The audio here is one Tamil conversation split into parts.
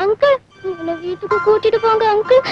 அங்கிள், இவனை வீட்டுக்கு கூட்டிட்டு போங்க அங்கிள்.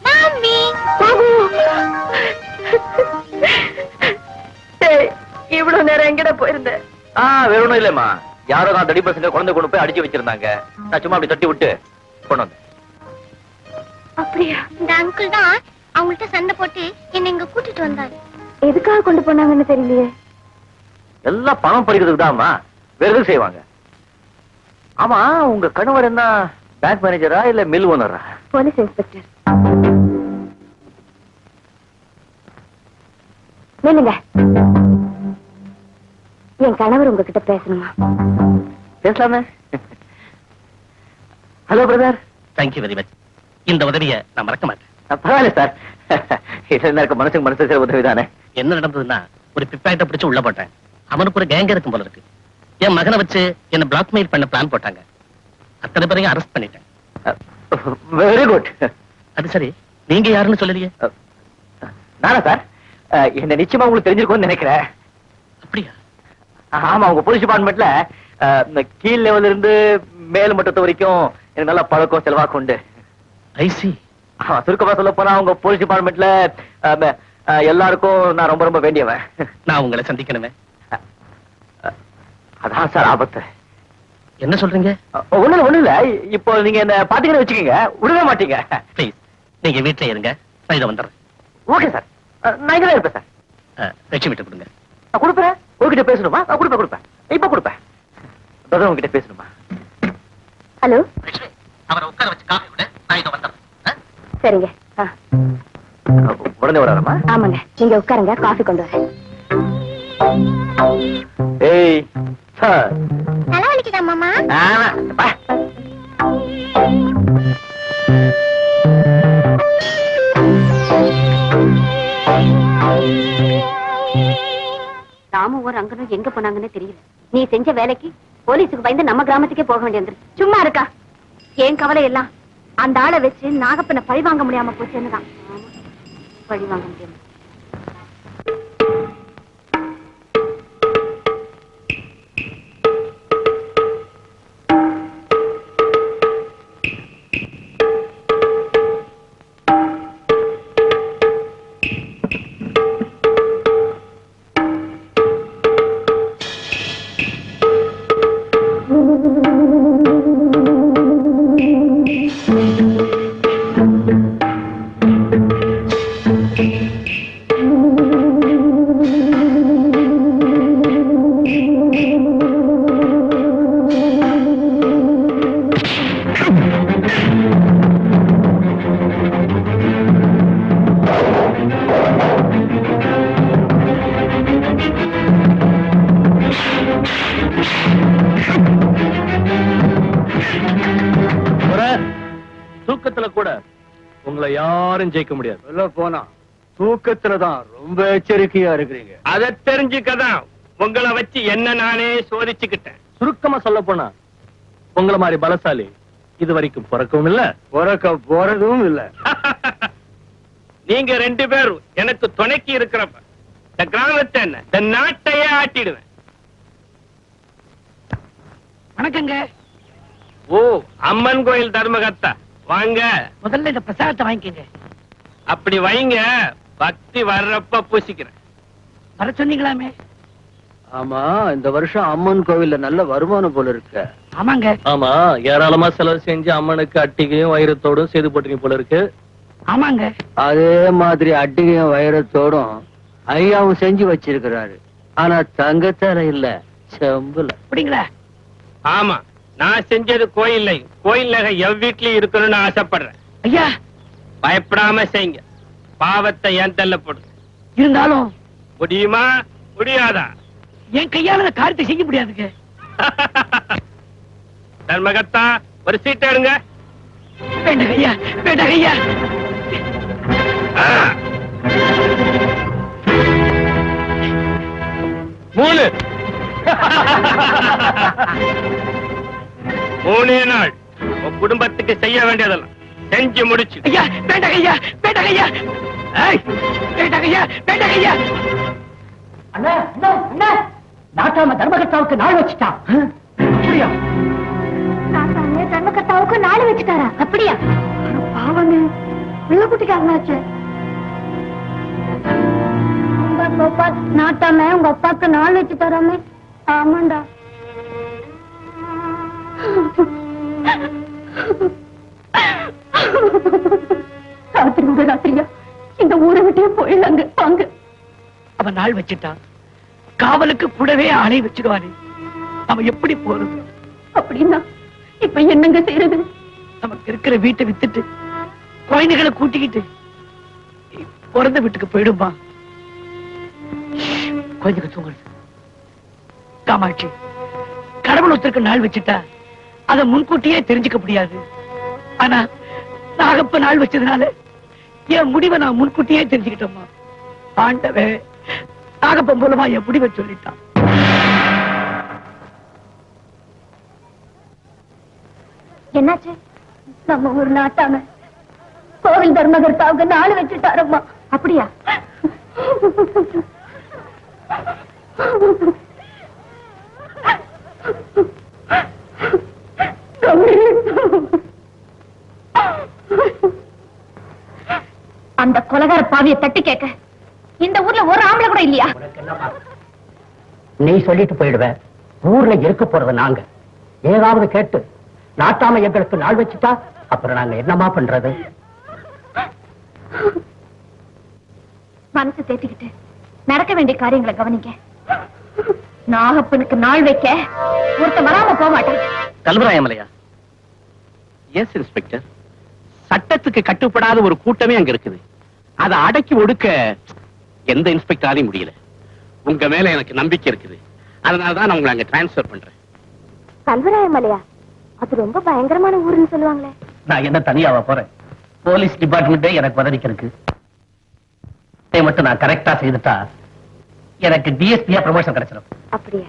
மாமி, இவ்வளவு நேரம் எங்கட போயிருந்த? வேற ஒண்ணும் இல்லம்மா, யாரோ நான் தடி பசங்க குழந்தை கொண்டு போய் அடிச்சு வச்சிருந்தாங்க. நான் சும்மா அப்படி தட்டி விட்டு கொண்டு வந்தேன். அப்படியா? இந்த அங்கிள் தான் அவங்கள்ட்ட சண்டை போட்டு என்ன இங்க கூட்டிட்டு வந்தாரு. எதுக்காக கொண்டு போனாங்கன்னு தெரியலையே. எல்லாம் பணம் பறிக்கிறதுக்கு தான்மா, வேற எதுவும் செய்வாங்க. ஆமா, உங்க கணவர் என்ன பேங்க் மேனேஜரா இல்ல மில் ஓனரா? Police inspector. நில்லுங்க, என் கணவர் உங்ககிட்ட பேசணுமா? பேசலாமே. Hello brother. Thank you very much. இந்த உதவியை நான் மறக்க மாட்டேன். பரவாயில்ல சார், இது இருக்க மனசுக்கு மனசு செய்ற உதவிதானே. என்ன நடந்ததுன்னா, ஒரு பிப்பாயிட்ட பிடிச்சு உள்ள போட்டேன். அவனுக்கு ஒரு கேங்க இருக்கும் போல இருக்கு. என் மகனை வச்சு என்ன பிளாக்மெயில் பண்ண பிளான் போட்டாங்க. அத்தனை பேரையும் அரெஸ்ட் பண்ணிட்டேன். Very good. அது சரி, நீங்க யாருன்னு சொல்லலையே? நானா சார்? என்ன நிச்சயமா உங்களுக்கு தெரிஞ்சிருக்கும்னு நினைக்கிறேன். அப்படியா? ஆமா, உங்க போலீஸ் டிபார்ட்மெண்ட்ல கீழ் லெவல்ல இருந்து மேல் மட்டத்து வரைக்கும் எனக்கு நல்ல பழக்கம் செலவாக்கு உண்டு. ஐசி. சுருக்கமா சொல்ல போனா உங்க போலீஸ் டிபார்ட்மெண்ட்ல எல்லாருக்கும் நான் ரொம்ப ரொம்ப வேண்டியவன். நான் உங்களை சந்திக்கணுமே. அதான் சார் ஆபத்து. என்ன சொல்றீங்க? ஒண்ணு இல்ல, இப்போ நீங்க என்ன பாத்தீங்கன்னு வச்சுக்கீங்க, விடவே மாட்டீங்க. ப்ளீஸ், நீங்க வீட்டுல இருங்க, நான் இதை வந்துடுறேன். ஓகே சார், நான் இங்கதான் இருப்பேன் சார். லட்சுமி விட்டு கொடுங்க. நான் கொடுப்பேன். உங்ககிட்ட பேசணுமா? நான் கொடுப்பேன். இப்ப கொடுப்பேன். உங்ககிட்ட பேசணுமா? ஹலோ, அவரை உட்கார வச்சு காஃபி விட, நான் இதை வந்துடுறேன். சரிங்க. உடனே வராமா? ஆமாங்க, நீங்க உட்காருங்க, காஃபி கொண்டு வரேன். ஏய் சார், தலைவலிக்குதா மாமா? ராமும் ரங்கனும் எங்க போனாங்கன்னு தெரியல. நீ செஞ்ச வேலைக்கு போலீஸுக்கு பயந்து நம்ம கிராமத்துக்கே போக வேண்டியது. சும்மா இருக்கா? ஏன் கவலை எல்லாம் அந்த ஆளை வச்சு நாகப்பனை பழி வாங்க முடியாம போச்சுன்னுதான். பழி வாங்க முடியாம. தூக்கத்துல கூட உங்களை யாரும் ஜெயிக்க முடியாது. சொல்ல போனா தூக்கத்துலதான் ரொம்ப எச்சரிக்கையா இருக்கிறீங்க. அதை தெரிஞ்சுக்கதான் உங்களை வச்சு என்ன நானே சோதிச்சுக்கிட்டேன். சுருக்கமா சொல்ல போனா உங்களை மாதிரி பலசாலி இது வரைக்கும் பிறக்கவும் இல்ல, பிறக்க போறதும் இல்ல. நீங்க ரெண்டு பேரும் எனக்கு துணைக்கு இருக்கிறப்ப இந்த கிராமத்தை என்ன இந்த நாட்டையே ஆட்டிடுவேன். வணக்கங்க. ஓ, அம்மன் கோயில் தர்மகர்த்தா, வாங்க. முதல்ல இந்த பிரசாதத்தை வாங்கிக்கங்க. அப்படி வைங்க, பக்தி வர்றப்ப பூசிக்கிறேன். வர சொன்னீங்களாமே. ஆமா, இந்த வருஷம் அம்மன் கோவில்ல நல்ல வருமானம் போல இருக்கு. ஆமாங்க. ஆமா, ஏராளமா செலவு செஞ்சு அம்மனுக்கு அட்டிகையும் வைரத்தோடும் செய்து போட்டீங்க போல இருக்கு. ஆமாங்க. அதே மாதிரி அட்டிகையும் வைரத்தோடும் ஐயாவும் செஞ்சு வச்சிருக்கிறாரு. ஆனா தங்கத்தால இல்ல, செம்புல. அப்படிங்களா? ஆமா, நான் செஞ்சது கோயில் கோயில் நகை எவ் வீட்லயும் இருக்கணும்னு ஆசைப்படுறேன். ஐயா, பயப்படாம செய்யுங்க. பாவத்தை என் தள்ள போடுங்க. இருந்தாலும் முடியுமா முடியாதா? என் கையால காரியத்தை செய்ய முடியாதுங்க. தர்மகர்த்தா, ஒரு சீட் எடுங்க. வேண்டாம் ஐயா, வேண்டாம் ஐயா. மூணு. 3 நாள் உன் குடும்பத்துக்கு செய்ய வேண்டியதெல்லாம் செஞ்சு முடிச்சு. ஐயா வேண்டாம் ஐயா வேண்டாம் ஐயா ஏய், வேண்டாம் ஐயா வேண்டாம் ஐயா. அண்ணா அண்ணா அண்ணா நாட்டாம தர்மகர்த்தாவுக்கு நாள் வச்சுட்டான். அப்படியா? நாட்டாமே தர்மகர்த்தாவுக்கு நாளை வச்சுட்டாரா? அப்படியா? பாவமே பிள்ளை குட்டிக்காரனாச்சு. கோபால், நாட்டாம உங்க அப்பாவுக்கு நாள் வச்சுட்டாராமே? ஆமாண்டா. ராத்திரி ராத்திரியா இந்த ஊரை விட்டே போயிடலாங்க. வாங்க. அவன் நாள் வச்சுட்டான். காவலுக்கு கூடவே ஆளை வச்சிடுவானே, அவன் எப்படி போறது? அப்படின்னா இப்ப என்னங்க செய்யறது? நமக்கு இருக்கிற வீட்டை வித்துட்டு குழந்தைகளை கூட்டிக்கிட்டு பிறந்த வீட்டுக்கு போயிடுமா? குழந்தைகள் தூங்குறது. காமாட்சி, கடவுள் ஒருத்தருக்கு நாள் வச்சுட்டா அதை முன்கூட்டியே தெரிஞ்சுக்க முடியாது. ஆனா நாகப்ப நாள் வச்சதுனால என் முடிவை நான் முன்கூட்டியே தெரிஞ்சுக்கிட்டோமா. ஆண்டவே நாகப்பன் மூலமா என் முடிவை சொல்லிட்டான். என்னாச்சு? நம்ம ஒரு நாட்டாம கோவில் தர்மகர்த்தாவுக்கு நாள் வச்சுட்டாரம்மா. அப்படியா? அந்த கொலகார பாவியை தட்டி கேட்க இந்த ஊர்ல ஒரு ஆம்பளை கூட இல்லையா? நீ சொல்லிட்டு போயிடுவ. ஊர்ல இருக்க போறது நாங்க. ஏதாவது கேட்டு நாட்டாம எங்களுக்கு நாள் வச்சுட்டா அப்புறம் நாங்க என்னமா பண்றது? மனசு தேத்திக்கிட்டு நடக்க வேண்டிய காரியங்களை கவனிக்க. நாகப்பனுக்கு நாள் வைக்க ஒருத்த வராம போக மாட்டான். கல்வராயமலையா? எஸ் இன்ஸ்பெக்டர், சட்டத்துக்கு கட்டுப்படாத ஒரு கூட்டமே அங்க இருக்குது. அதை அடக்கி ஒடுக்க எந்த இன்ஸ்பெக்டராலையும் முடியல. உங்க மேல எனக்கு நம்பிக்கை இருக்குது. அதனாலதான் நான் உங்களை அங்க டிரான்ஸ்பர் பண்றேன். கல்வராயமலையா? அது ரொம்ப பயங்கரமான ஊருன்னு சொல்லுவாங்களே. நான் என்ன தனியாவா போறேன்? போலீஸ் டிபார்ட்மெண்டே எனக்கு உதவிக்கு இருக்கு. இதை மட்டும் நான் கரெக்டா செய்துட்டா எனக்கு டிஎஸ்பியா ப்ரமோஷன் கிடைச்சிடும். அப்படியா?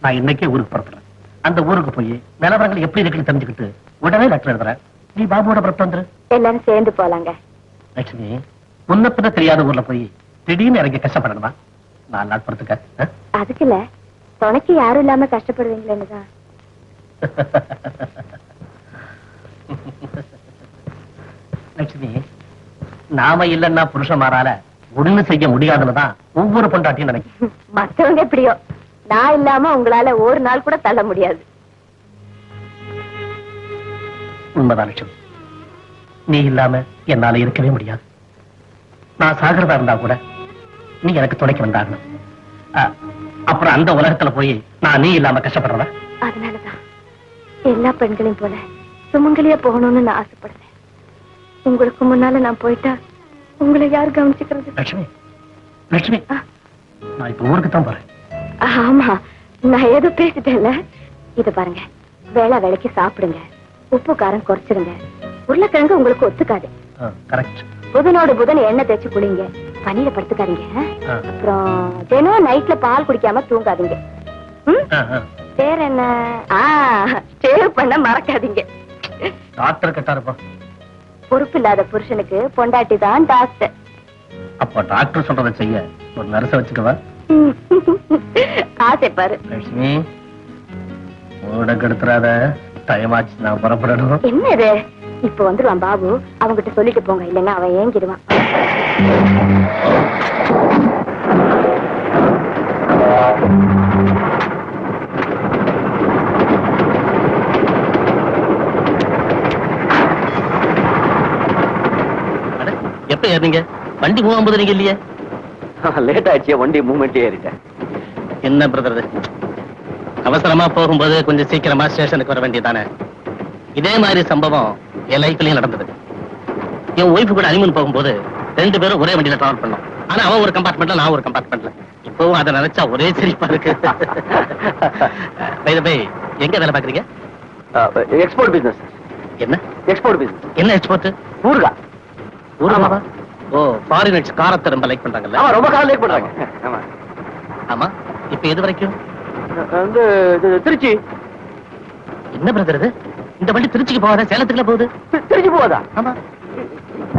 நான் இன்னைக்கே ஊருக்கு புறப்படுறேன். அந்த ஊருக்கு போய் நிலவரங்கள் எப்படி இருக்குன்னு தெரிஞ்சுக்கிட்டு உடனே லெட்டர் எழுதுறேன். நீ பாபுவோட புறப்பட்டு வந்துரு. எல்லாரும் சேர்ந்து போலாங்க. லட்சுமி, முன்ன பின்ன தெரியாத ஊர்ல போய் திடீர்னு இறங்கி கஷ்டப்படணுமா? 4 நாள் பொறுத்துக்க. அதுக்கு இல்ல, துணைக்கு யாரும் இல்லாம கஷ்டப்படுவீங்களேன்னுதான். லட்சுமி, நாம இல்லன்னா புருஷமாரால ஒண்ணு செய்ய முடியாதுன்னுதான் ஒவ்வொரு பொண்டாட்டியும் நினைக்கும். மத்தவங்க எப்படியோ, நான் இல்லாம உங்களால ஒரு நாள் கூட தள்ள முடியாது. உண்மைதான் லட்சுமி, நீ இல்லாம என்னால இருக்கவே முடியாது. நான் சாகிறதா இருந்தா கூட நீ எனக்கு துணைக்கு வந்தாகணும். அப்புறம் அந்த உலகத்துல போய் நான் நீ இல்லாம கஷ்டப்படுறேன். அதனாலதான் எல்லா பெண்களையும் போல சுமங்கலியா போகணும்னு நான் ஆசைப்படுறேன். உங்களுக்கு முன்னால நான் போயிட்டா உங்களை யார் கவனிச்சுக்கிறது? லட்சுமி, லட்சுமி, நான் இப்ப ஊருக்கு தான் போறேன். ஆமா, நான் ஏதோ பேசிட்டேன்ல. இது பாருங்க, வேளா வேலைக்கு சாப்பிடுங்க, உப்பு காரம் குறைச்சிடுங்க. உருளைக்கிழங்கு உங்களுக்கு ஒத்துக்காது. கரெக்ட். புதனோடு புதன் எண்ணெய் தேய்ச்சி குளிங்க, பனியில படுத்துக்காதீங்க. அப்புறம் தினம் நைட்ல பால் குடிக்காம தூங்காதீங்க. வேற என்ன? சேவ் பண்ண மறக்காதீங்க. டாக்டர் கிட்ட இருப்பா. பொறுப்பு இல்லாத புருஷனுக்கு பொண்டாட்டி தான் டாக்டர். அப்ப டாக்டர் சொல்றதை செய்ய ஒரு நர்ஸ வச்சுக்கவா? ஆசை பாரு. லட்சுமி, ஓட கெடுத்துறாத. டைம் ஆச்சு, நான் புறப்படணும். என்னது? இப்ப வந்துருவான் பாபு, அவங்கிட்ட சொல்லிட்டு போங்க, இல்லைன்னா அவன் ஏங்கிடுவான். எப்ப ஏறீங்க? வண்டி மூவ் ஆகும்போது நீங்க இல்லையே? லேட் ஆயிடுச்சு, வண்டி மூவ்மெண்ட் ஏறிட்டேன். என்ன பிரதர், அவசரமா போகும்போது கொஞ்சம் சீக்கிரமா ஸ்டேஷனுக்கு வர வேண்டியதானே? இதே மாதிரி சம்பவம் என் லைஃப்லயும் நடந்தது. என் ஒய்ஃபு கூட ஹனிமூன் போகும்போது 2 பேரும் ஒரே வண்டியில டிராவல் பண்ணோம். ஆனா அவன் ஒரு கம்பார்ட்மெண்ட்ல, நான் ஒரு கம்பார்ட்மெண்ட்ல. இப்பவும் அதை நினைச்சா ஒரே சிரிப்பா இருக்கு. எங்க வேலை பாக்குறீங்க? Export business. என்ன எக்ஸ்போர்ட் பிசினஸ்? என்ன எக்ஸ்போர்ட்? ஊர்கா. ஊர்காவா? ஓ, ஃபாரினர்ஸ் காரத்தை ரொம்ப லைக் பண்றாங்கல்ல? ஆமா, ரொம்ப காலம் லைக் பண்றாங்க. ஆமா ஆமா. இப்ப எது வரைக்கும்? வந்து திருச்சி. என்ன பிரதர் இது? இந்த வண்டி திருச்சிக்கு போகாத சேலத்துக்குள்ள போகுது. திருச்சி போதா? ஆமா.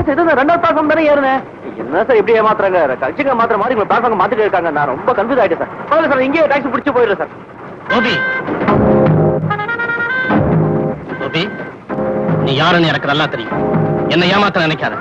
ரெண்டாவது பிளாட்ஃபார்ம் தானே ஏறுனேன். என்ன சார் இப்படி ஏமாத்துறாங்க? கட்சிங்க மாத்திர மாதிரி உங்க பிளாட்ஃபார்ம் மாத்திட்டு இருக்காங்க. நான் ரொம்ப கன்ஃபியூஸ் ஆயிட்டேன் சார். பரவாயில்ல சார், இங்கேயே டாக்ஸி பிடிச்சு போயிடுறேன் சார். கோபி, கோபி, நீ யாருன்னு எனக்கு நல்லா தெரியும். என்ன ஏமாத்த நினைக்காத.